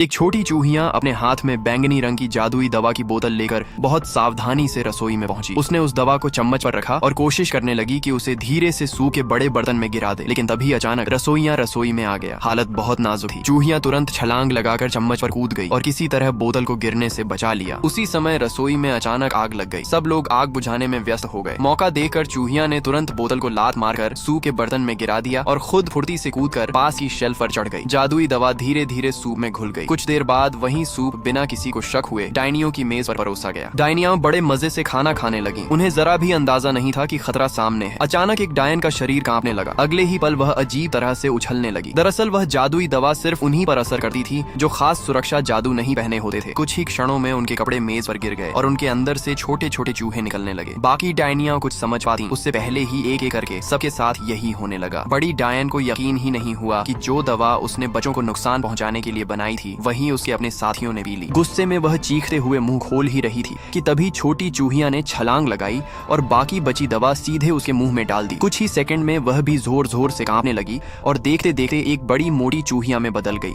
एक छोटी चूहिया अपने हाथ में बैंगनी रंग की जादुई दवा की बोतल लेकर बहुत सावधानी से रसोई में पहुंची। उसने उस दवा को चम्मच पर रखा और कोशिश करने लगी कि उसे धीरे से सूप के बड़े बर्तन में गिरा दे, लेकिन तभी अचानक रसोई में आ गया। हालत बहुत नाजुक थी। चूहिया तुरंत छलांग लगाकर चम्मच पर कूद गई और किसी तरह बोतल को गिरने से बचा लिया। उसी समय रसोई में अचानक आग लग गई। सब लोग आग बुझाने में व्यस्त हो गए। मौका देखकर चूहिया ने तुरंत बोतल को लात मारकर सूप के बर्तन में गिरा दिया और खुद फुर्ती से कूदकर पास की शेल्फ पर चढ़ गई। जादुई दवा धीरे धीरे सूप में घुल गई। कुछ देर बाद वही सूप बिना किसी को शक हुए डायनियों की मेज पर परोसा गया। डायनियां बड़े मजे से खाना खाने लगी। उन्हें जरा भी अंदाजा नहीं था कि खतरा सामने है। अचानक एक डायन का शरीर कांपने लगा। अगले ही पल वह अजीब तरह से उछलने लगी। दरअसल वह जादुई दवा सिर्फ उन्हीं पर असर करती थी जो खास सुरक्षा जादू नहीं पहने होते थे। कुछ ही क्षणों में उनके कपड़े मेज पर गिर गए और उनके अंदर से छोटे छोटे चूहे निकलने लगे। बाकी डायनियां कुछ समझ पाती उससे पहले ही एक एक करके सबके साथ यही होने लगा। बड़ी डायन को यकीन ही नहीं हुआ कि जो दवा उसने बच्चों को नुकसान पहुंचाने के लिए बनाई थी वही उसके अपने साथियों ने पी ली। गुस्से में वह चीखते हुए मुंह खोल ही रही थी कि तभी छोटी चूहिया ने छलांग लगाई और बाकी बची दवा सीधे उसके मुंह में डाल दी। कुछ ही सेकंड में वह भी जोर जोर से कांपने लगी और देखते देखते एक बड़ी मोटी चूहिया में बदल गई।